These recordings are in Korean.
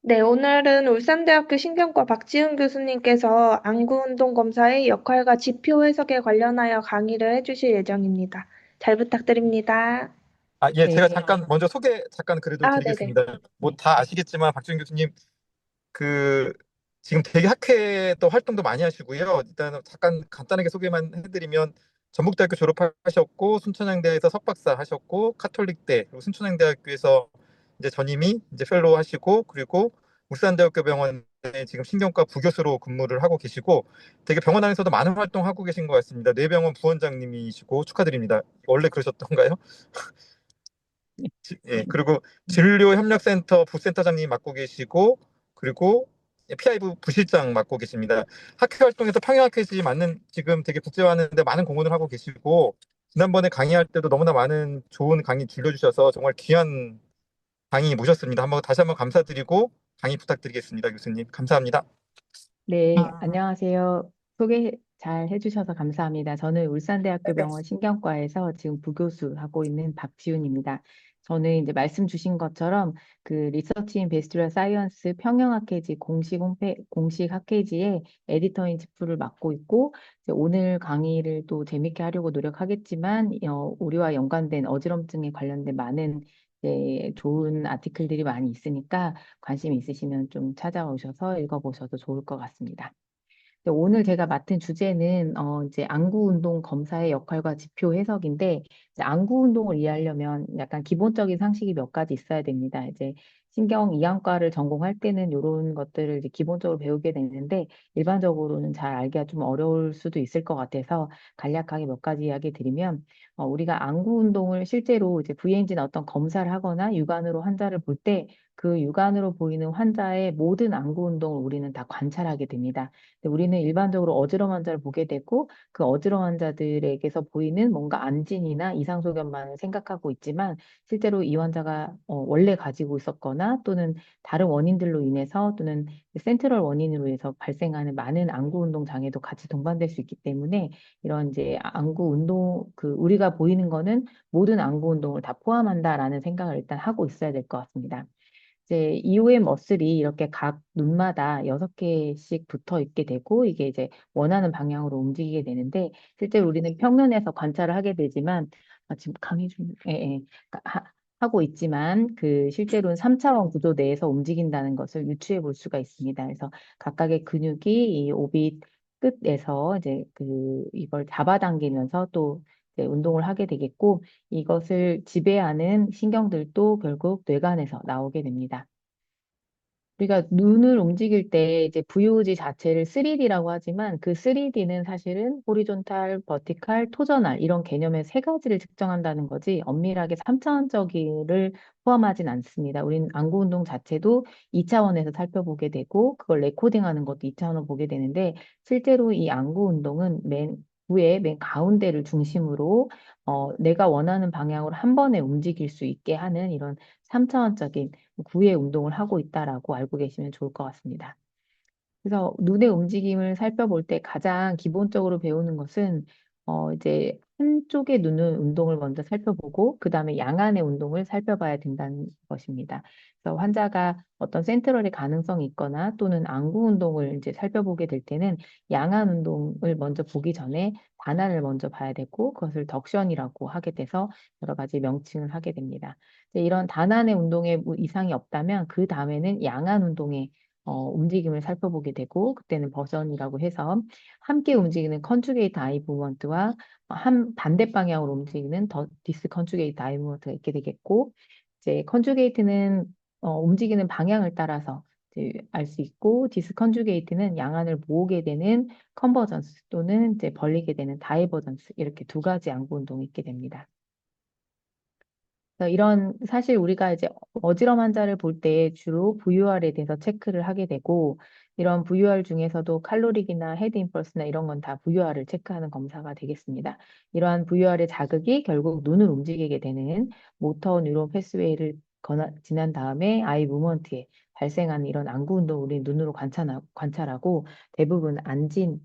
네, 오늘은 울산대학교 신경과 박지훈 교수님께서 안구운동 검사의 역할과 지표 해석에 관련하여 강의를 해주실 예정입니다. 잘 부탁드립니다. 예, 네, 제가 잠깐 먼저 소개 잠깐 그래도 아, 네네. 드리겠습니다. 뭐 네, 다 아시겠지만 박준 교수님 그 지금 되게 학회 또 활동도 많이 하시고요. 일단 잠깐 간단하게 소개만 해드리면 전북대학교 졸업하셨고 순천향대에서 석박사 하셨고 카톨릭대 그리고 순천향대학교에서 이제 전임이 이제 펠로우 하시고 그리고 울산대학교 병원에 지금 신경과 부교수로 근무를 하고 계시고 되게 병원 안에서도 많은 활동하고 계신 것 같습니다. 뇌병원 부원장님이시고 축하드립니다. 원래 그러셨던가요? 예, 그리고 진료협력센터 부센터장님 맡고 계시고, 그리고 PI부 부실장 맡고 계십니다. 학회 활동에서 평양학회지 맞는 지금 되게 국제화하는데 많은 공헌을 하고 계시고, 지난번에 강의할 때도 너무나 많은 좋은 강의 들려주셔서 정말 귀한 강의 모셨습니다. 다시 한번 감사드리고 강의 부탁드리겠습니다, 교수님. 감사합니다. 네, 안녕하세요. 소개 잘 해주셔서 감사합니다. 저는 울산대학교 병원 신경과에서 지금 부교수 하고 있는 박지훈입니다. 저는 이제 말씀 주신 것처럼 그 리서치 인 베스트럴 사이언스 평형학회지 공식 학회지의 에디터인 직부를 맡고 있고 이제 오늘 강의를 또 재밌게 하려고 노력하겠지만 우리와 연관된 어지럼증에 관련된 많은 좋은 아티클들이 많이 있으니까 관심 있으시면 좀 찾아오셔서 읽어보셔도 좋을 것 같습니다. 오늘 제가 맡은 주제는 이제 안구 운동 검사의 역할과 지표 해석인데 이제 안구 운동을 이해하려면 약간 기본적인 상식이 몇 가지 있어야 됩니다. 이제 신경 이완과를 전공할 때는 이런 것들을 이제 기본적으로 배우게 되는데 일반적으로는 잘 알기가 좀 어려울 수도 있을 것 같아서 간략하게 몇 가지 이야기 드리면 우리가 안구 운동을 실제로 이제 VNG나 어떤 검사를 하거나 육안으로 환자를 볼 때 그 육안으로 보이는 환자의 모든 안구 운동을 우리는 다 관찰하게 됩니다. 우리는 일반적으로 어지러운 환자를 보게 되고 그 어지러운 환자들에게서 보이는 뭔가 안진이나 이상소견만을 생각하고 있지만 실제로 이 환자가 원래 가지고 있었거나 또는 다른 원인들로 인해서 또는 센트럴 원인으로 해서 발생하는 많은 안구 운동 장애도 같이 동반될 수 있기 때문에 이런 이제 안구 운동 그 우리가 보이는 거는 모든 안구 운동을 다 포함한다라는 생각을 일단 하고 있어야 될 것 같습니다. 이제 EOM 머슬이 이렇게 각 눈마다 6개씩 붙어 있게 되고 이게 이제 원하는 방향으로 움직이게 되는데 실제로 우리는 평면에서 관찰을 하게 되지만 지금 강의 중 하고 있지만 그 실제로는 3차원 구조 내에서 움직인다는 것을 유추해 볼 수가 있습니다. 그래서 각각의 근육이 이 오빗 끝에서 이제 그 이걸 잡아당기면서 또 이제 운동을 하게 되겠고 이것을 지배하는 신경들도 결국 뇌관에서 나오게 됩니다. 우리가 눈을 움직일 때 이제 VOG 자체를 3D라고 하지만 그 3D는 사실은 호리존탈, 버티칼, 토저널 이런 개념의 세 가지를 측정한다는 거지 엄밀하게 3차원적이를 포함하진 않습니다. 우리는 안구 운동 자체도 2차원에서 살펴보게 되고 그걸 레코딩하는 것도 2차원으로 보게 되는데 실제로 이 안구 운동은 맨 위에 맨 가운데를 중심으로 내가 원하는 방향으로 한 번에 움직일 수 있게 하는 이런 3차원적인 구의 운동을 하고 있다라고 알고 계시면 좋을 것 같습니다. 그래서 눈의 움직임을 살펴볼 때 가장 기본적으로 배우는 것은 이제 한쪽의 눈의 운동을 먼저 살펴보고 그 다음에 양안의 운동을 살펴봐야 된다는 것입니다. 그래서 환자가 어떤 센트럴의 가능성이 있거나 또는 안구 운동을 이제 살펴보게 될 때는 양안 운동을 먼저 보기 전에 단안을 먼저 봐야 되고 그것을 덕션이라고 하게 돼서 여러 가지 명칭을 하게 됩니다. 이런 단안의 운동에 이상이 없다면 그 다음에는 양안 운동에 움직임을 살펴보게 되고 그때는 버전이라고 해서 함께 움직이는 컨주게이트 아이 무브먼트와 한 반대 방향으로 움직이는 더 디스 컨주게이트 아이 무브먼트가 있게 되겠고 이제 컨주게이트는 움직이는 방향을 따라서 알 수 있고 디스 컨주게이트는 양안을 모으게 되는 컨버전스 또는 이제 벌리게 되는 다이버전스 이렇게 두 가지 양부 운동이 있게 됩니다. 그래서 이런 사실 우리가 이제 어지럼 환자를 볼 때 주로 VUR에 대해서 체크를 하게 되고 이런 VUR 중에서도 칼로릭이나 헤드 임펄스나 이런 건 다 VUR을 체크하는 검사가 되겠습니다. 이러한 VUR의 자극이 결국 눈을 움직이게 되는 모터 뉴런 패스웨이를 지난 다음에 아이 무먼트에 발생하는 이런 안구 운동을 우리 눈으로 관찰하고 대부분 안진을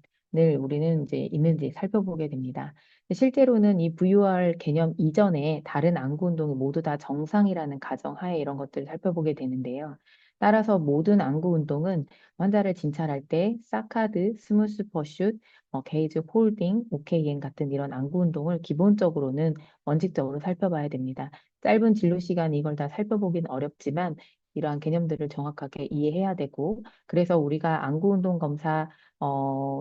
우리는 이제 있는지 살펴보게 됩니다. 실제로는 이 VUR 개념 이전에 다른 안구 운동이 모두 다 정상이라는 가정하에 이런 것들을 살펴보게 되는데요. 따라서 모든 안구 운동은 환자를 진찰할 때 사카드, 스무스 퍼슛, 게이지 홀딩, OKN 같은 이런 안구 운동을 기본적으로는 원칙적으로 살펴봐야 됩니다. 짧은 진료 시간에 이걸 다 살펴보긴 어렵지만 이러한 개념들을 정확하게 이해해야 되고 그래서 우리가 안구 운동 검사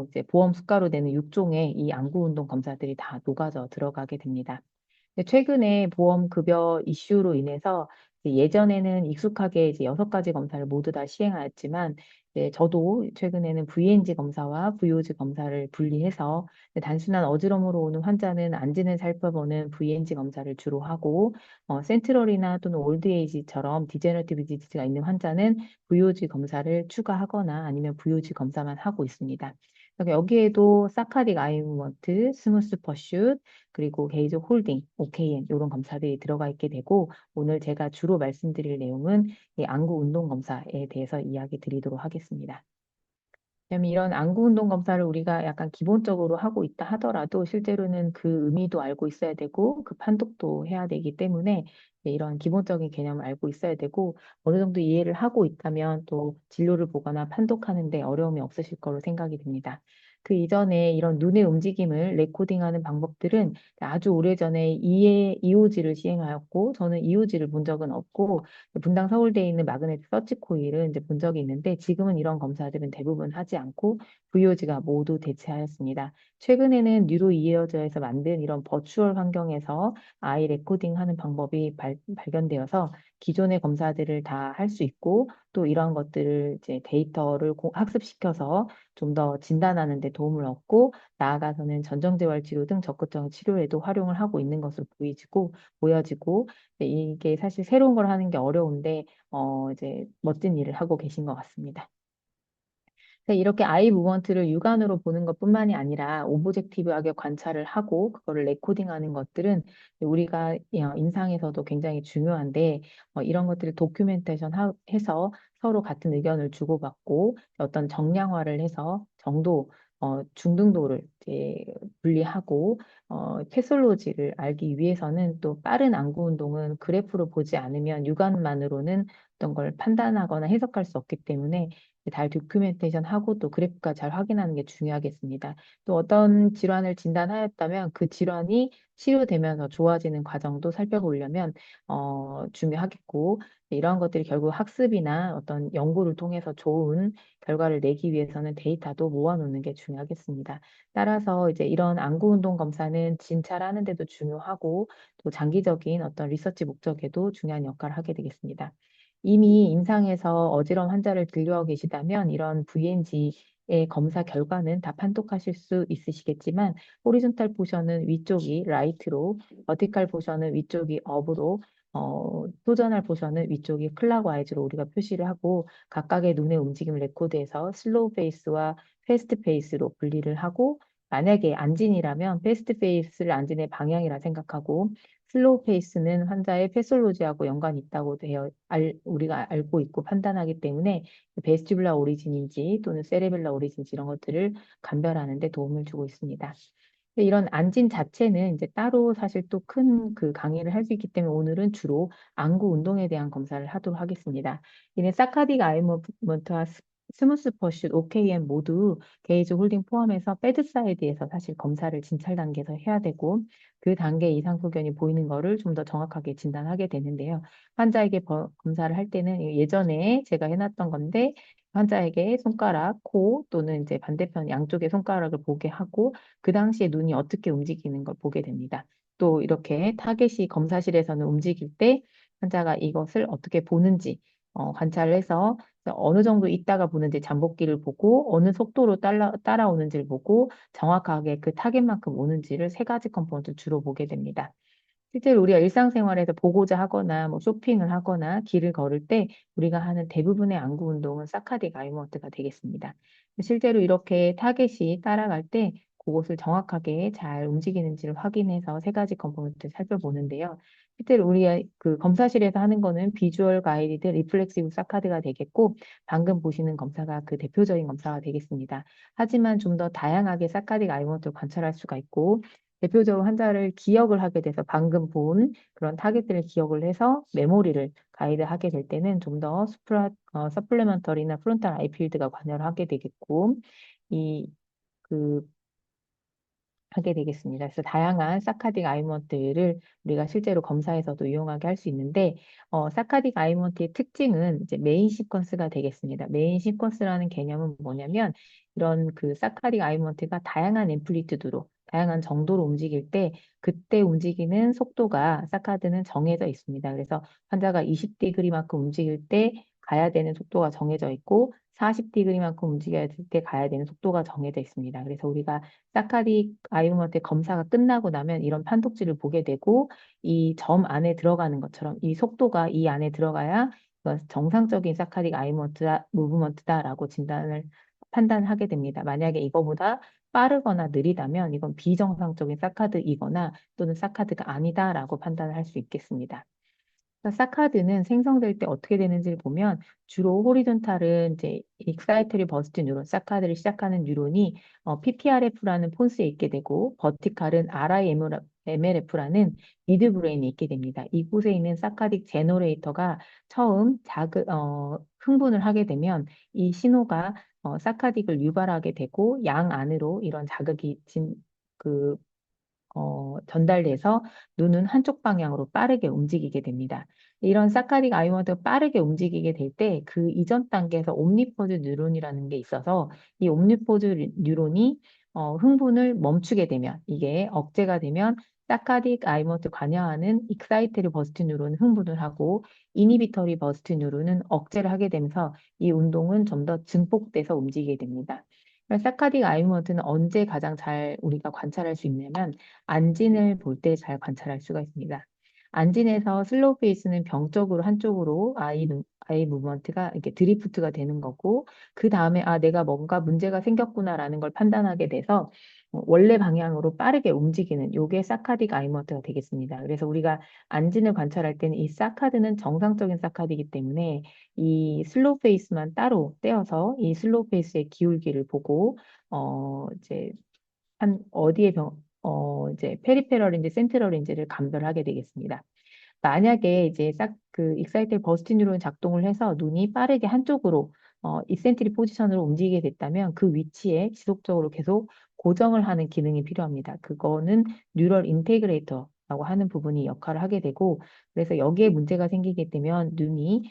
이제 보험 수가로 되는 6종의 이 안구 운동 검사들이 다 녹아져 들어가게 됩니다. 근데 최근에 보험 급여 이슈로 인해서 이제 예전에는 익숙하게 이제 6가지 검사를 모두 다 시행하였지만 이제 저도 최근에는 VNG 검사와 VOG 검사를 분리해서 단순한 어지럼으로 오는 환자는 안진을 살펴보는 VNG 검사를 주로 하고 센트럴이나 또는 올드에이지처럼 디제너티브 디지즈가 있는 환자는 VOG 검사를 추가하거나 아니면 VOG 검사만 하고 있습니다. 그러니까 여기에도 사카딕 아이 무먼트, 스무스 퍼슛, 그리고 게이지 홀딩, OKN 이런 검사들이 들어가 있게 되고 오늘 제가 주로 말씀드릴 내용은 이 안구 운동 검사에 대해서 이야기 드리도록 하겠습니다. 왜냐면 이런 안구 운동 검사를 우리가 약간 기본적으로 하고 있다 하더라도 실제로는 그 의미도 알고 있어야 되고 그 판독도 해야 되기 때문에 이런 기본적인 개념을 알고 있어야 되고 어느 정도 이해를 하고 있다면 또 진료를 보거나 판독하는 데 어려움이 없으실 거로 생각이 듭니다. 그 이전에 이런 눈의 움직임을 레코딩하는 방법들은 아주 오래전에 EOG를 시행하였고 저는 EOG를 본 적은 없고 분당 서울대에 있는 마그네틱 서치 코일을 이제 본 적이 있는데 지금은 이런 검사들은 대부분 하지 않고 VOG가 모두 대체하였습니다. 최근에는 뉴로 이어저에서 만든 이런 버추얼 환경에서 아이 레코딩하는 방법이 발견되어서 기존의 검사들을 다 할 수 있고 또 이러한 것들을 이제 데이터를 학습시켜서 좀 더 진단하는 데 도움을 얻고 나아가서는 전정재활 치료 등 적극적 치료에도 활용을 하고 있는 것으로 보여지고 이게 사실 새로운 걸 하는 게 어려운데 이제 멋진 일을 하고 계신 것 같습니다. 이렇게 아이 무브먼트를 육안으로 보는 것뿐만이 아니라 오브젝티브하게 관찰을 하고 그거를 레코딩하는 것들은 우리가 임상에서도 굉장히 중요한데 이런 것들을 도큐멘테이션 해서 서로 같은 의견을 주고받고 어떤 정량화를 해서 정도, 중등도를 이제 분리하고 패솔로지를 알기 위해서는 또 빠른 안구 운동은 그래프로 보지 않으면 육안만으로는 어떤 걸 판단하거나 해석할 수 없기 때문에 잘 도큐멘테이션 하고 또 그래프가 잘 확인하는 게 중요하겠습니다. 또 어떤 질환을 진단하였다면 그 질환이 치료되면서 좋아지는 과정도 살펴보려면 중요하겠고 이러한 것들이 결국 학습이나 어떤 연구를 통해서 좋은 결과를 내기 위해서는 데이터도 모아놓는 게 중요하겠습니다. 따라서 이제 이런 안구 운동 검사는 진찰하는 데도 중요하고 또 장기적인 어떤 리서치 목적에도 중요한 역할을 하게 되겠습니다. 이미 임상에서 어지러운 환자를 진료하고 계시다면 이런 VNG의 검사 결과는 다 판독하실 수 있으시겠지만 호리존탈 포션은 위쪽이 라이트로, 버티칼 포션은 위쪽이 업으로, 토저널 포션은 위쪽이 클락와이즈로 우리가 표시를 하고 각각의 눈의 움직임을 레코드해서 슬로우 페이스와 패스트 페이스로 분리를 하고 만약에 안진이라면 패스트 페이스를 안진의 방향이라 생각하고 슬로우 페이스는 환자의 패솔로지하고 연관이 있다고 우리가 알고 있고 판단하기 때문에 베스티뷸라 오리진인지 또는 세레벨라 오리진인지 이런 것들을 감별하는 데 도움을 주고 있습니다. 이런 안진 자체는 이제 따로 사실 또 큰 그 강의를 할 수 있기 때문에 오늘은 주로 안구 운동에 대한 검사를 하도록 하겠습니다. 이는 사카딕 아이먼트와 스무스 퍼슛, OKM 모두 게이지 홀딩 포함해서 배드 사이드에서 사실 검사를 진찰 단계에서 해야 되고 그 단계 이상 소견이 보이는 거를 좀 더 정확하게 진단하게 되는데요. 환자에게 검사를 할 때는 예전에 제가 해놨던 건데 환자에게 손가락, 코 또는 이제 반대편 양쪽의 손가락을 보게 하고 그 당시에 눈이 어떻게 움직이는 걸 보게 됩니다. 또 이렇게 타겟이 검사실에서는 움직일 때 환자가 이것을 어떻게 보는지 관찰을 해서 어느 정도 있다가 보는지 잠복기를 보고 어느 속도로 따라오는지를 보고 정확하게 그 타겟만큼 오는지를 3가지 컴포넌트 주로 보게 됩니다. 실제로 우리가 일상생활에서 보고자 하거나 뭐 쇼핑을 하거나 길을 걸을 때 우리가 하는 대부분의 안구 운동은 사카딕 아이머트가 되겠습니다. 실제로 이렇게 타겟이 따라갈 때 그곳을 정확하게 잘 움직이는지를 확인해서 3가지 컴포넌트를 살펴보는데요. 실제로 우리가 그 검사실에서 하는 거는 비주얼 가이디드 리플렉시브 사카드가 되겠고 방금 보시는 검사가 그 대표적인 검사가 되겠습니다. 하지만 좀 더 다양하게 사카딕 아이머트를 관찰할 수가 있고 대표적으로 환자를 기억을 하게 돼서 방금 본 그런 타겟들을 기억을 해서 메모리를 가이드하게 될 때는 좀 더 서플리먼터리나 프론탈 아이필드가 관여를 하게 되겠고 이 그 하게 되겠습니다. 그래서 다양한 사카딕 아이먼트를 우리가 실제로 검사에서도 이용하게 할 수 있는데 사카딕 아이먼트의 특징은 이제 메인 시퀀스가 되겠습니다. 메인 시퀀스라는 개념은 뭐냐면 이런 그 사카딕 아이먼트가 다양한 앰플리튜드로 다양한 정도로 움직일 때 그때 움직이는 속도가 사카드는 정해져 있습니다. 그래서 환자가 20디그리만큼 움직일 때 가야 되는 속도가 정해져 있고 40디그리만큼 움직여야 될 때 가야 되는 속도가 정해져 있습니다. 그래서 우리가 사카딕 아이오마트 검사가 끝나고 나면 이런 판독지를 보게 되고 이 점 안에 들어가는 것처럼 이 속도가 이 안에 들어가야 이건 정상적인 사카딕 아이오마트다, 무브먼트다라고 판단하게 됩니다. 만약에 이거보다 빠르거나 느리다면 이건 비정상적인 사카드이거나 또는 사카드가 아니다라고 판단을 할 수 있겠습니다. 사카드는 생성될 때 어떻게 되는지를 보면 주로 호리존탈은 이제 익사이터리 버스트 뉴런, 사카드를 시작하는 뉴런이 PPRF라는 폰스에 있게 되고 버티칼은 RIMLF라는 미드브레인에 있게 됩니다. 이곳에 있는 사카딕 제너레이터가 처음 흥분을 하게 되면 이 신호가 사카딕을 유발하게 되고 양 안으로 이런 자극이 그 전달돼서 눈은 한쪽 방향으로 빠르게 움직이게 됩니다. 이런 사카릭 아이먼트가 빠르게 움직이게 될 때 그 이전 단계에서 옴니포즈 뉴런이라는 게 있어서 이 옴니포즈 뉴런이 흥분을 멈추게 되면 이게 억제가 되면 사카릭 아이먼트 관여하는 익사이테리 버스트 뉴런은 흥분을 하고 이니비터리 버스트 뉴런은 억제를 하게 되면서 이 운동은 좀 더 증폭돼서 움직이게 됩니다. 사카릭 아이먼트는 언제 가장 잘 우리가 관찰할 수 있냐면 안진을 볼 때 잘 관찰할 수가 있습니다. 안진에서 슬로우 페이스는 병적으로 한쪽으로 아이 무브먼트가 이렇게 드리프트가 되는 거고 그 다음에 내가 뭔가 문제가 생겼구나라는 걸 판단하게 돼서 원래 방향으로 빠르게 움직이는 요게 사카딕 아이먼트가 되겠습니다. 그래서 우리가 안진을 관찰할 때는 이 사카드는 정상적인 사카드이기 때문에 이 슬로우 페이스만 따로 떼어서 이 슬로우 페이스의 기울기를 보고 이제 한 어디에 이제 페리페럴인지 센트럴인지를 감별하게 되겠습니다. 만약에 이제 그 익사이텔 버스트 뉴런 작동을 해서 눈이 빠르게 한쪽으로 이센트리 포지션으로 움직이게 됐다면 그 위치에 지속적으로 계속 고정을 하는 기능이 필요합니다. 그거는 뉴럴 인테그레이터라고 하는 부분이 역할을 하게 되고 그래서 여기에 문제가 생기게 되면 눈이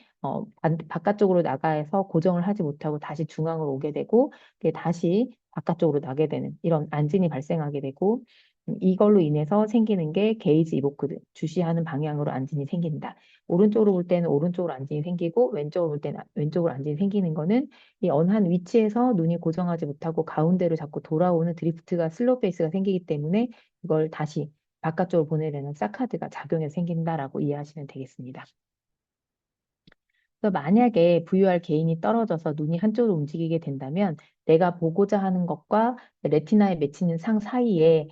바깥쪽으로 나가서 고정을 하지 못하고 다시 중앙으로 오게 되고 다시 바깥쪽으로 나게 되는 이런 안진이 발생하게 되고 이걸로 인해서 생기는 게 게이지 이보크드, 주시하는 방향으로 안진이 생긴다. 오른쪽으로 볼 때는 오른쪽으로 안진이 생기고 왼쪽으로 볼 때는 왼쪽으로 안진이 생기는 거는 이 언한 위치에서 눈이 고정하지 못하고 가운데로 자꾸 돌아오는 드리프트가 슬로우 페이스가 생기기 때문에 이걸 다시 바깥쪽으로 보내려는 사카드가 작용해서 생긴다라고 이해하시면 되겠습니다. 그래서 만약에 VUR 개인이 떨어져서 눈이 한쪽으로 움직이게 된다면 내가 보고자 하는 것과 레티나에 맺히는 상 사이에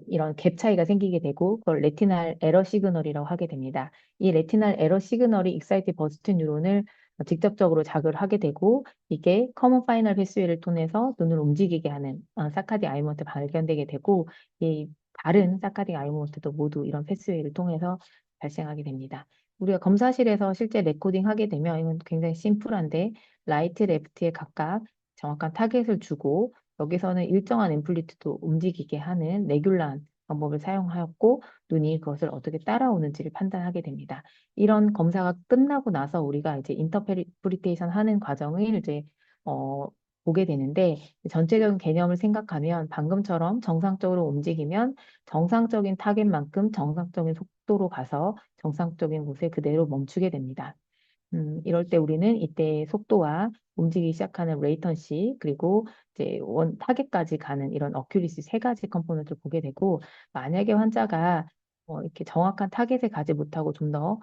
이런 갭 차이가 생기게 되고 그걸 레티날 에러 시그널이라고 하게 됩니다. 이 레티날 에러 시그널이 익사이트 버스트 뉴런을 직접적으로 자극을 하게 되고 이게 커먼 파이널 패스웨이를 통해서 눈을 움직이게 하는 사카딕 아이먼트 발견되게 되고 이 다른 사카딕 아이먼트도 모두 이런 패스웨이를 통해서 발생하게 됩니다. 우리가 검사실에서 실제 레코딩 하게 되면 이건 굉장히 심플한데 라이트, 레프트에 각각 정확한 타겟을 주고 여기서는 일정한 앰플리튜드 움직이게 하는 레귤러한 방법을 사용하였고 눈이 그것을 어떻게 따라오는지를 판단하게 됩니다. 이런 검사가 끝나고 나서 우리가 이제 인터프리테이션 하는 과정을 이제 보게 되는데 전체적인 개념을 생각하면 방금처럼 정상적으로 움직이면 정상적인 타겟만큼 정상적인 속도로 가서 정상적인 곳에 그대로 멈추게 됩니다. 이럴 때 우리는 이때 속도와 움직이기 시작하는 레이턴시 그리고 이제 원 타겟까지 가는 이런 어큐리시 세 가지 컴포넌트를 보게 되고 만약에 환자가 이렇게 정확한 타겟에 가지 못하고 좀 더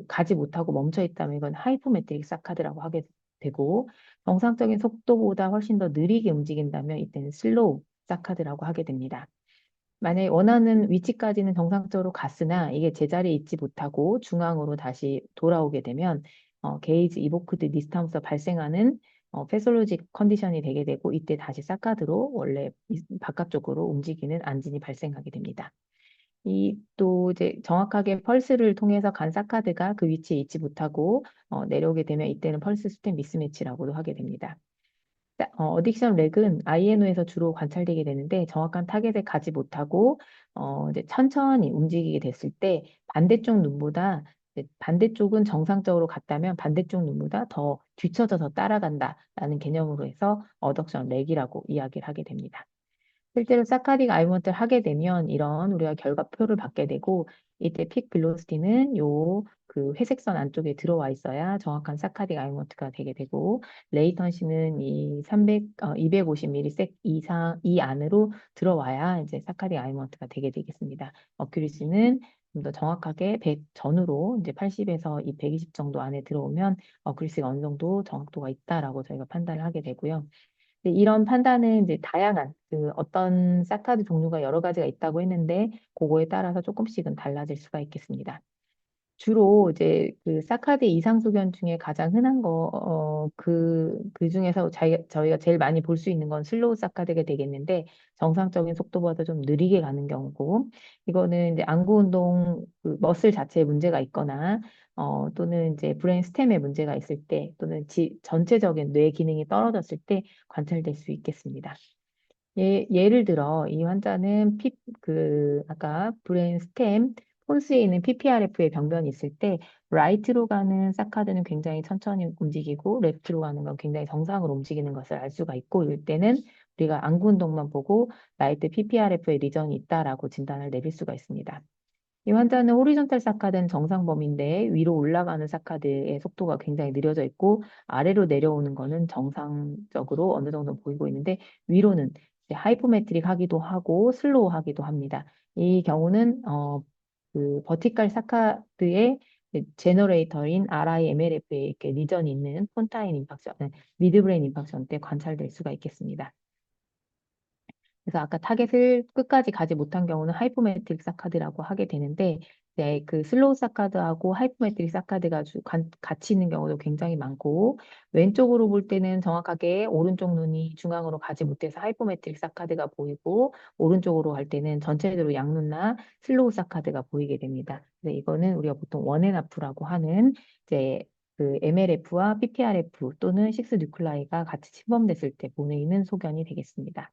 가지 못하고 멈춰 있다면 이건 하이포메트릭 사카드라고 하게 되고 정상적인 속도보다 훨씬 더 느리게 움직인다면 이때는 슬로우 사카드라고 하게 됩니다. 만약에 원하는 위치까지는 정상적으로 갔으나 이게 제자리에 있지 못하고 중앙으로 다시 돌아오게 되면 게이지 이보크드 니스타움에서 발생하는 패솔로직 컨디션이 되게 되고 이때 다시 사카드로 원래 바깥쪽으로 움직이는 안진이 발생하게 됩니다. 이 또 이제 정확하게 펄스를 통해서 간 사카드가 그 위치에 있지 못하고 내려오게 되면 이때는 펄스 스텝 미스매치라고도 하게 됩니다. 어딕션 렉은 INO에서 주로 관찰되게 되는데 정확한 타겟에 가지 못하고 이제 천천히 움직이게 됐을 때 반대쪽 눈보다 이제 반대쪽은 정상적으로 갔다면 반대쪽 눈보다 더 뒤쳐져서 따라간다라는 개념으로 해서 어덕션 렉이라고 이야기를 하게 됩니다. 실제로 사카딕 아이먼트를 하게 되면 이런 우리가 결과표를 받게 되고 이때 픽 빌로시티는 요 그 회색선 안쪽에 들어와 있어야 정확한 사카딕 아이먼트가 되게 되고 레이턴시는 이 250msec 이상 이 안으로 들어와야 이제 사카딕 아이먼트가 되게 되겠습니다. 어큐리시는 좀 더 정확하게 100 전후로 이제 80에서 120 정도 안에 들어오면 어큐리시가 어느 정도 정확도가 있다라고 저희가 판단을 하게 되고요. 이런 판단은 이제 다양한 그 어떤 사카드 종류가 여러 가지가 있다고 했는데 그거에 따라서 조금씩은 달라질 수가 있겠습니다. 주로 이제 그 사카드 이상 소견 중에 가장 흔한 그 중에서 저희가 제일 많이 볼 수 있는 건 슬로우 사카드가 되겠는데 정상적인 속도보다 좀 느리게 가는 경우고 이거는 이제 안구 운동 그 머슬 자체에 문제가 있거나 또는 이제 브레인 스템에 문제가 있을 때 또는 전체적인 뇌 기능이 떨어졌을 때 관찰될 수 있겠습니다. 예를 들어 이 환자는 아까 브레인 스템 폰스에 있는 PPRF의 병변이 있을 때 라이트로 가는 사카드는 굉장히 천천히 움직이고 레프트로 가는 건 굉장히 정상으로 움직이는 것을 알 수가 있고 이럴 때는 우리가 안구 운동만 보고 라이트 PPRF의 리전이 있다라고 진단을 내릴 수가 있습니다. 이 환자는 호리존탈 사카드는 정상 범위인데 위로 올라가는 사카드의 속도가 굉장히 느려져 있고 아래로 내려오는 거는 정상적으로 어느 정도 보이고 있는데 위로는 이제 하이포메트릭 하기도 하고 슬로우 하기도 합니다. 이 경우는 그 버티컬 사카드의 제너레이터인 RIMLF에 이렇게 리전이 있는 폰타인 임팍션, 미드브레인 임팍션 때 관찰될 수가 있겠습니다. 그래서 아까 타겟을 끝까지 가지 못한 경우는 하이포메트릭 사카드라고 하게 되는데 네, 그 슬로우 사카드하고 하이포메트릭 사카드가 같이 있는 경우도 굉장히 많고 왼쪽으로 볼 때는 정확하게 오른쪽 눈이 중앙으로 가지 못해서 하이포메트릭 사카드가 보이고 오른쪽으로 갈 때는 전체적으로 양눈나 슬로우 사카드가 보이게 됩니다. 그래서 이거는 우리가 보통 원앤하프라고 하는 이제 그 MLF와 PPRF 또는 식스 뉴클라이가 같이 침범됐을 때 보이는 소견이 되겠습니다.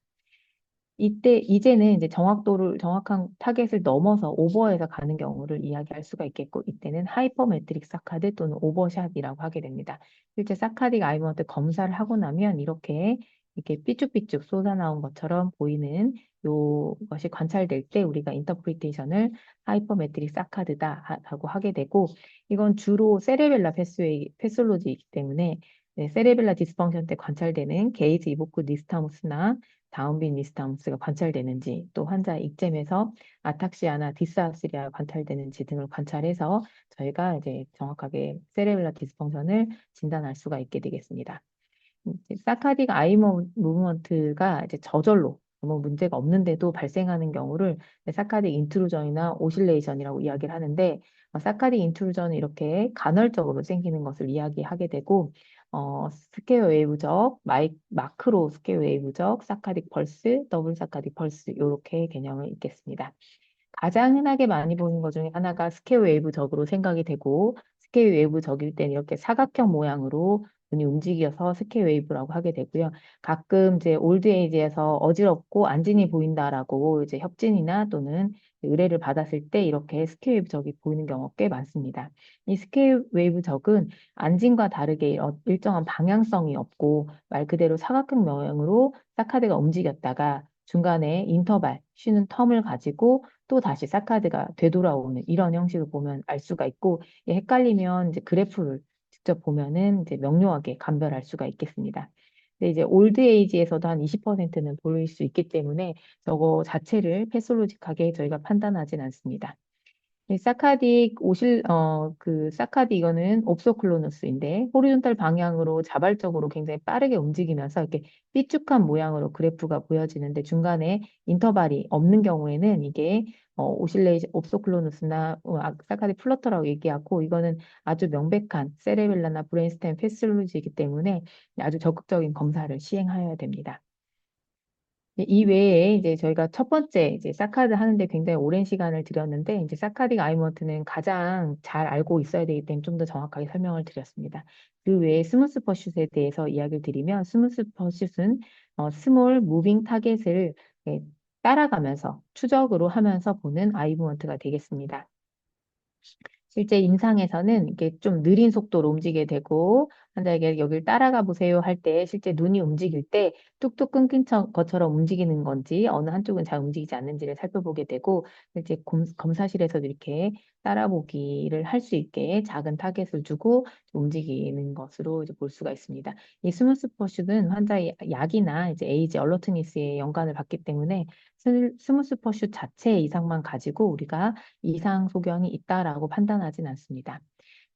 이제는 이제 정확한 타겟을 넘어서 오버해서 가는 경우를 이야기할 수가 있겠고, 이때는 하이퍼메트릭 사카드 또는 오버샷이라고 하게 됩니다. 실제 사카딕 아이먼트 검사를 하고 나면 이렇게 삐쭉삐쭉 쏟아나온 것처럼 보이는 요것이 관찰될 때 우리가 인터프리테이션을 하이퍼메트릭 사카드다라고 하게 되고, 이건 주로 세레벨라 패솔로지이기 때문에 세레벨라 디스펑션 때 관찰되는 게이트 이보크 니스타무스나 다운빈 니스타무스가 관찰되는지 또 환자의 익잼에서 아탁시아나 디스아스리아 관찰되는지 등을 관찰해서 저희가 이제 정확하게 세레벨라 디스펑션을 진단할 수가 있게 되겠습니다. 사카딕 아이 무브먼트가 이제 저절로 아무 문제가 없는데도 발생하는 경우를 사카딕 인트루전이나 오실레이션이라고 이야기를 하는데 사카딕 인트루전은 이렇게 간헐적으로 생기는 것을 이야기하게 되고 스퀘어 웨이브적, 마크로 스퀘어 웨이브적, 사카딕 펄스, 더블 사카딕 펄스 이렇게 개념을 읽겠습니다. 가장 흔하게 많이 보는 것 중에 하나가 스퀘어 웨이브적으로 생각이 되고 스퀘어 웨이브적일 때는 이렇게 사각형 모양으로 눈이 움직여서 스퀘어 웨이브라고 하게 되고요. 가끔 이제 올드 에이지에서 어지럽고 안진이 보인다라고 이제 협진이나 또는 의뢰를 받았을 때 이렇게 스퀘어 웨이브적이 보이는 경우가 꽤 많습니다. 이 스퀘어 웨이브적은 안진과 다르게 일정한 방향성이 없고 말 그대로 사각형 모양으로 사카드가 움직였다가 중간에 인터벌, 쉬는 텀을 가지고 또 다시 사카드가 되돌아오는 이런 형식을 보면 알 수가 있고 헷갈리면 이제 그래프를 직접 보면은 이제 명료하게 감별할 수가 있겠습니다. 근데 이제 올드 에이지에서도 한 20%는 보일 수 있기 때문에 저거 자체를 패솔로직하게 저희가 판단하진 않습니다. 이 사카디 이거는 옵소클로누스인데, 호리존탈 방향으로 자발적으로 굉장히 빠르게 움직이면서 이렇게 삐쭉한 모양으로 그래프가 보여지는데, 중간에 인터벌이 없는 경우에는 이게 오실레이션, 옵소클로누스나 사카디 플러터라고 얘기하고, 이거는 아주 명백한 세레벨라나 브레인스템 패스로지이기 때문에 아주 적극적인 검사를 시행하여야 됩니다. 이 외에 이제 저희가 첫 번째 이제 사카드 하는데 굉장히 오랜 시간을 들였는데, 이제 사카딕 아이먼트는 가장 잘 알고 있어야 되기 때문에 좀 더 정확하게 설명을 드렸습니다. 그 외에 스무스 퍼슛에 대해서 이야기를 드리면, 스무스 퍼슛은 스몰 무빙 타겟을 예, 따라가면서 추적으로 하면서 보는 아이먼트가 되겠습니다. 실제 임상에서는 이게 좀 느린 속도로 움직이게 되고, 환자에게 여길 따라가 보세요 할 때 실제 눈이 움직일 때 뚝뚝 끊긴 것처럼 움직이는 건지 어느 한쪽은 잘 움직이지 않는지를 살펴보게 되고, 실제 검사실에서도 이렇게 따라보기를 할 수 있게 작은 타겟을 주고 움직이는 것으로 이제 볼 수가 있습니다. 이 스무스 퍼슛은 환자의 약이나 이제 에이지 얼러트니스에 연관을 받기 때문에 스무스 퍼슛 자체의 이상만 가지고 우리가 이상 소견이 있다라고 판단하진 않습니다.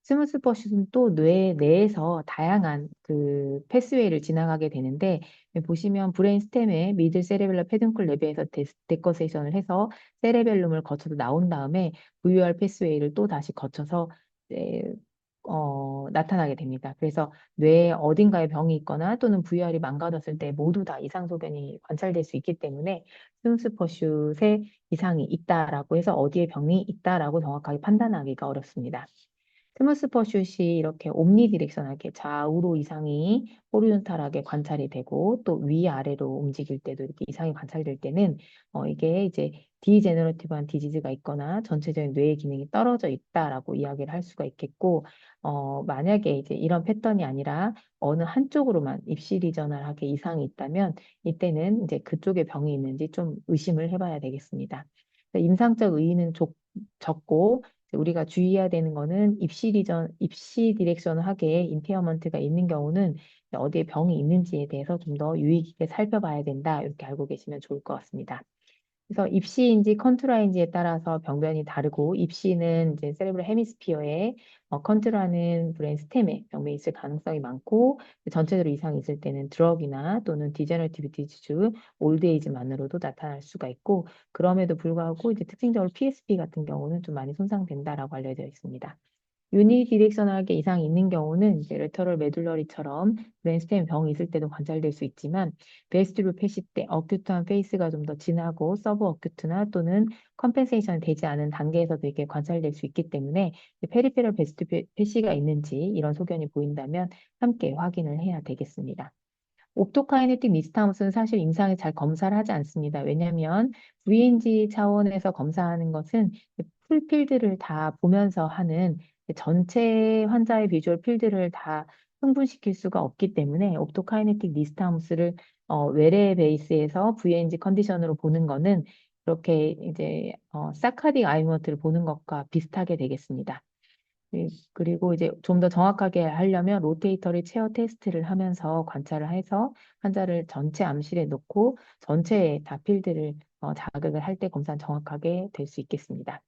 스무스 퍼슛은 또 뇌 내에서 다양한 그 패스웨이를 지나가게 되는데, 보시면 브레인 스템의 미들 세레벨러 페듐클 내부에서 데커세이션을 해서 세레벨룸을 거쳐서 나온 다음에 VUR 패스웨이를 또 다시 거쳐서 네, 나타나게 됩니다. 그래서 뇌에 어딘가에 병이 있거나 또는 VR이 망가졌을 때 모두 다 이상 소견이 관찰될 수 있기 때문에 스무스 퍼슛에 이상이 있다라고 해서 어디에 병이 있다라고 정확하게 판단하기가 어렵습니다. 스무스 퍼슛이 이렇게 옴니 디렉션하게 좌우로 이상이 호리존탈하게 관찰이 되고, 또 위아래로 움직일 때도 이렇게 이상이 관찰될 때는 이게 이제 디제너러티브한 디지즈가 있거나 전체적인 뇌의 기능이 떨어져 있다라고 이야기를 할 수가 있겠고, 만약에 이제 이런 패턴이 아니라 어느 한쪽으로만 입시 리저널하게 이상이 있다면 이때는 이제 그쪽에 병이 있는지 좀 의심을 해봐야 되겠습니다. 임상적 의의는 적고, 우리가 주의해야 되는 거는 입시 디렉션을 하게 임페어먼트가 있는 경우는 어디에 병이 있는지에 대해서 좀 더 유의 깊게 살펴봐야 된다. 이렇게 알고 계시면 좋을 것 같습니다. 그래서 입시인지 컨투라인지에 따라서 병변이 다르고, 입시는 이제 세레브럴 헤미스피어에 컨투라는 브레인 스템에 병변이 있을 가능성이 많고, 전체적으로 이상이 있을 때는 드럭이나 또는 디제너티브 디지즈, 올드에이지만으로도 나타날 수가 있고, 그럼에도 불구하고 이제 특징적으로 PSP 같은 경우는 좀 많이 손상된다라고 알려져 있습니다. 유니디렉셔널하게 이상이 있는 경우는 이제 레터럴 메듈러리처럼 브레인스템 병이 있을 때도 관찰될 수 있지만, 베스티블 패시 때 어큐트한 페이스가 좀 더 진하고 서브 어큐트나 또는 컴펜세이션 되지 않은 단계에서도 이게 관찰될 수 있기 때문에 페리페럴 베스티블 패시가 있는지 이런 소견이 보인다면 함께 확인을 해야 되겠습니다. 옵토카이네틱 니스타무스는 사실 임상에 잘 검사를 하지 않습니다. 왜냐하면 VNG 차원에서 검사하는 것은 풀필드를 다 보면서 하는, 전체 환자의 비주얼 필드를 다 흥분시킬 수가 없기 때문에 옵토카이네틱 니스타무스를 외래 베이스에서 VNG 컨디션으로 보는 거는 그렇게 이제 사카딕 아이머트를 보는 것과 비슷하게 되겠습니다. 그리고 이제 좀 더 정확하게 하려면 로테이터리 체어 테스트를 하면서 관찰을 해서 환자를 전체 암실에 놓고 전체 다 필드를 자극을 할 때 검사는 정확하게 될 수 있겠습니다.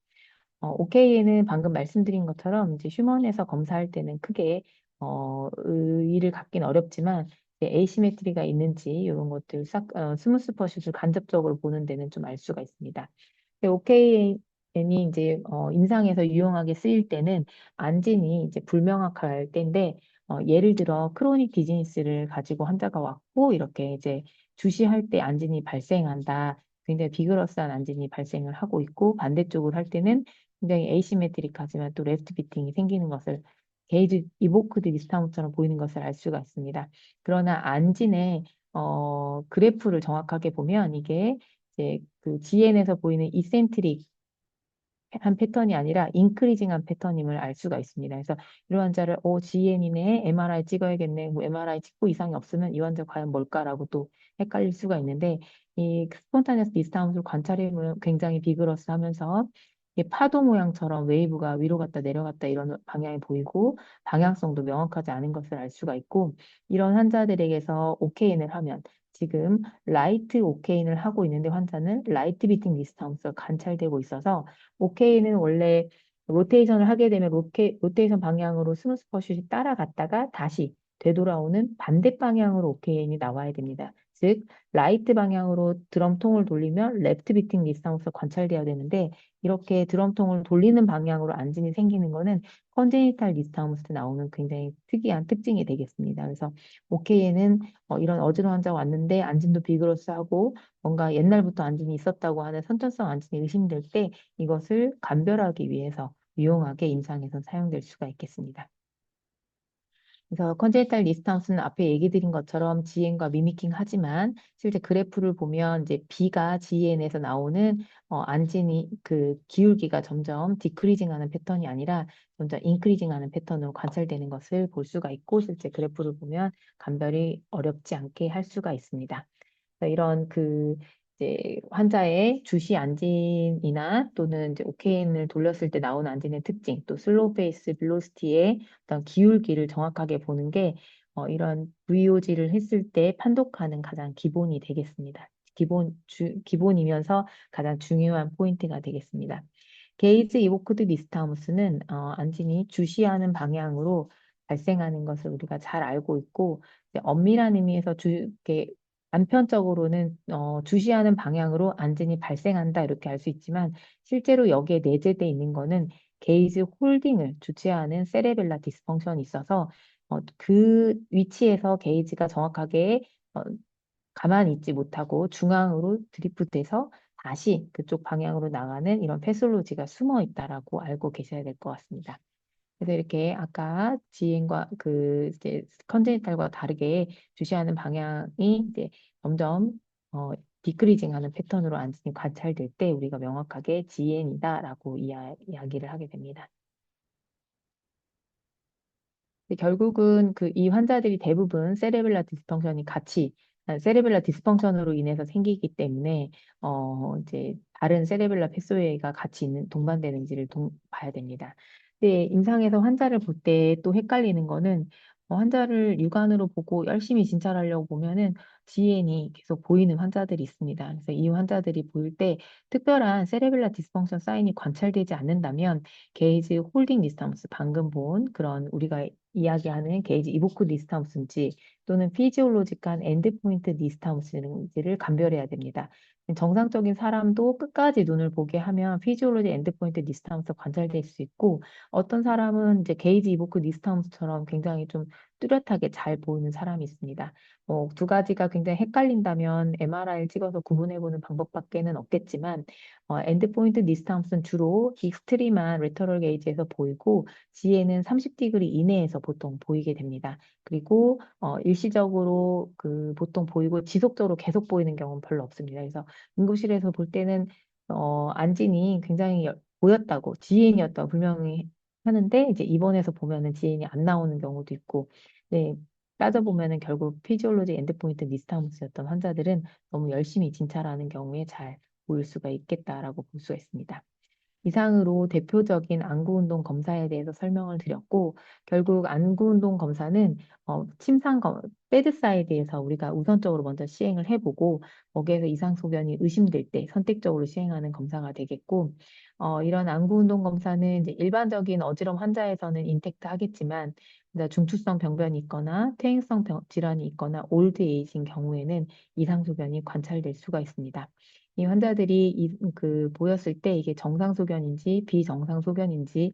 OK에는 방금 말씀드린 것처럼 이제 휴먼에서 검사할 때는 크게 의의를 갖긴 어렵지만, 이제 에이시메트리가 있는지 이런 것들 스무스 퍼슛을 간접적으로 보는 데는 좀 알 수가 있습니다. OKN이 이제 임상에서 유용하게 쓰일 때는 안진이 이제 불명확할 때인데, 예를 들어 크로닉 디지니스를 가지고 환자가 왔고 이렇게 이제 주시할 때 안진이 발생한다. 굉장히 비그러스한 안진이 발생을 하고 있고, 반대쪽으로 할 때는 굉장히 에이시메트릭하지만 또 레프트 비팅이 생기는 것을, 게이지 이보크드 리스타무처럼 보이는 것을 알 수가 있습니다. 그러나 안진의 그래프를 정확하게 보면 이게 이제 그 GN에서 보이는 이센트릭 한 패턴이 아니라 인크리징한 패턴임을 알 수가 있습니다. 그래서 이런 환자를 GN이네, MRI 찍어야겠네, 뭐 MRI 찍고 이상이 없으면 이 환자 과연 뭘까라고 또 헷갈릴 수가 있는데, 이 스폰타니어스 디스타운스를 관찰해보면 굉장히 비그러스하면서 이게 파도 모양처럼 웨이브가 위로 갔다 내려갔다 이런 방향이 보이고 방향성도 명확하지 않은 것을 알 수가 있고 이런 환자들에게서 오케인을 하면 지금 라이트 오케인을 하고 있는데 환자는 라이트 비팅 디스턴스가 관찰되고 있어서 오케인은 원래 로테이션을 하게 되면 로테이션 방향으로 스무스 퍼슛이 따라갔다가 다시 되돌아오는 반대 방향으로 오케인이 나와야 됩니다. 즉 라이트 방향으로 드럼통을 돌리면 레프트 비팅 디스턴스가 관찰돼야 되는데 이렇게 드럼통을 돌리는 방향으로 안진이 생기는 거는 컨제니탈 디스타우스 나오는 굉장히 특이한 특징이 되겠습니다. 그래서 OK에는 이런 어지러운 환자가 왔는데 안진도 비그러스하고 뭔가 옛날부터 안진이 있었다고 하는 선천성 안진이 의심될 때 이것을 감별하기 위해서 유용하게 임상에서 사용될 수가 있겠습니다. 그래서 컨제니탈 리스타우스는 앞에 얘기 드린 것처럼 GN과 미미킹 하지만 실제 그래프를 보면 이제 B가 GN에서 나오는 안진이 그 기울기가 점점 디크리징하는 패턴이 아니라 점점 인크리징하는 패턴으로 관찰되는 것을 볼 수가 있고 실제 그래프를 보면 감별이 어렵지 않게 할 수가 있습니다. 그래서 이런 그 이제 환자의 주시 안진이나 또는 이제 오케인을 돌렸을 때 나오는 안진의 특징, 또 슬로우 페이스 빌로시티의 어떤 기울기를 정확하게 보는 게 이런 VOG를 했을 때 판독하는 가장 기본이 되겠습니다. 기본이면서 가장 중요한 포인트가 되겠습니다. 게이즈 이보크드 니스타무스는 안진이 주시하는 방향으로 발생하는 것을 우리가 잘 알고 있고 이제 엄밀한 의미에서 이렇게 단편적으로는 주시하는 방향으로 안진이 발생한다 이렇게 알 수 있지만 실제로 여기에 내재되어 있는 거는 게이즈 홀딩을 주체하는 세레벨라 디스펑션이 있어서 그 위치에서 게이지가 정확하게 어, 가만히 있지 못하고 중앙으로 드리프트해서 다시 그쪽 방향으로 나가는 이런 패솔로지가 숨어 있다라고 알고 계셔야 될 것 같습니다. 그래서 이렇게 아까 지인과 그 이제 컨제니탈과 다르게 주시하는 방향이 이제 점점 디크리징하는 패턴으로 안진이 관찰될 때 우리가 명확하게 GN이다라고 이야기를 하게 됩니다. 근데 결국은 그 이 환자들이 대부분 세레벨라 디스펑션이 세레벨라 디스펑션으로 인해서 생기기 때문에 이제 다른 세레벨라 패스웨이가 같이 있는 동반되는지를 봐야 됩니다. 근데 임상에서 환자를 볼 때 또 헷갈리는 거는 환자를 육안으로 보고 열심히 진찰하려고 보면은 GN이 계속 보이는 환자들이 있습니다. 그래서 이 환자들이 보일 때 특별한 세레벨라 디스펑션 사인이 관찰되지 않는다면 게이지 홀딩 디스턴스 방금 본 그런 우리가 이야기하는 게이지 이보크 디스타운스인지 또는 피지올로지컬 엔드포인트 디스타운스인지를 감별해야 됩니다. 정상적인 사람도 끝까지 눈을 보게 하면 피지올로지 엔드포인트 디스타운스 관찰될 수 있고 어떤 사람은 이제 게이지 이보크 디스타운스처럼 굉장히 좀 뚜렷하게 잘 보이는 사람이 있습니다. 두 가지가 굉장히 헷갈린다면 MRI를 찍어서 구분해보는 방법밖에는 없겠지만 엔드포인트 디스턴스는 주로 익스트림한 레터럴 게이지에서 보이고 G에는 30디그리 이내에서 보통 보이게 됩니다. 그리고 일시적으로 그 보통 보이고 지속적으로 계속 보이는 경우는 별로 없습니다. 그래서 응급실에서 볼 때는 안진이 굉장히 보였다고 GN이었다고 분명히 하는데 이제 입원해서 보면은 GN이 안 나오는 경우도 있고 네, 따져보면은 결국 피지올로지 엔드포인트 미스타무스였던 환자들은 너무 열심히 진찰하는 경우에 잘 보일 수가 있겠다라고 볼 수가 있습니다. 이상으로 대표적인 안구운동 검사에 대해서 설명을 드렸고 결국 안구운동 검사는 베드사이드에서 우리가 우선적으로 먼저 시행을 해보고 거기에서 이상 소견이 의심될 때 선택적으로 시행하는 검사가 되겠고 이런 안구운동 검사는 이제 일반적인 어지럼 환자에서는 인텍트 하겠지만 중추성 병변이 있거나 퇴행성 질환이 있거나 올드 에이징 경우에는 이상 소견이 관찰될 수가 있습니다. 이 환자들이 보였을 때 이게 정상 소견인지 비정상 소견인지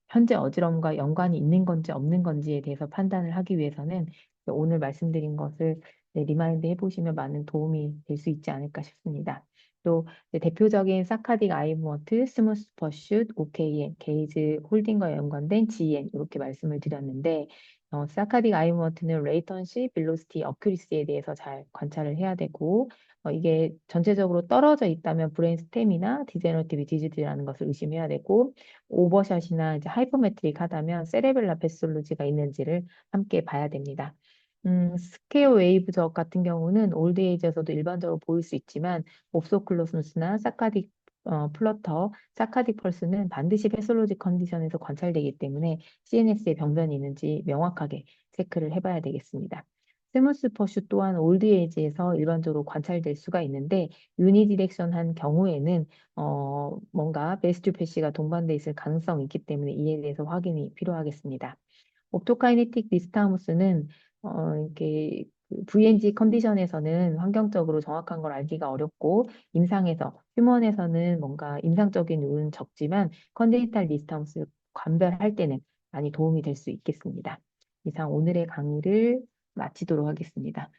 현재 어지럼과 연관이 있는 건지 없는 건지에 대해서 판단을 하기 위해서는 오늘 말씀드린 것을 리마인드 해보시면 많은 도움이 될 수 있지 않을까 싶습니다. 또 대표적인 사카딕 아이무어트, 스무스 퍼슛, OKN, 게이즈 홀딩과 연관된 GN 이렇게 말씀을 드렸는데 사카딕 아이무어트는 레이턴시, 빌로시티, 어큐리시에 대해서 잘 관찰을 해야 되고 이게 전체적으로 떨어져 있다면 브레인 스템이나 디제너티브 디지즈라는 것을 의심해야 되고 오버샷이나 이제 하이퍼메트릭 하다면 세레벨라 패솔로지가 있는지를 함께 봐야 됩니다. 스퀘어 웨이브 적 같은 경우는 올드에이지에서도 일반적으로 보일 수 있지만 옵소클로스누스나 사카딕 플러터, 사카딕 펄스는 반드시 패솔로지 컨디션에서 관찰되기 때문에 CNS에 병변이 있는지 명확하게 체크를 해봐야 되겠습니다. 스무스 퍼슈 또한 올드 에이지에서 일반적으로 관찰될 수가 있는데 유니디렉션한 경우에는 뭔가 베스트 패시가 동반돼 있을 가능성이 있기 때문에 이에 대해서 확인이 필요하겠습니다. 옵토카이네틱 리스타무스는 이렇게 그 VNG 컨디션에서는 환경적으로 정확한 걸 알기가 어렵고 임상에서 휴먼에서는 뭔가 임상적인 요인은 적지만 컨디지털 리스타무스 관별할 때는 많이 도움이 될 수 있겠습니다. 이상 오늘의 강의를 마치도록 하겠습니다.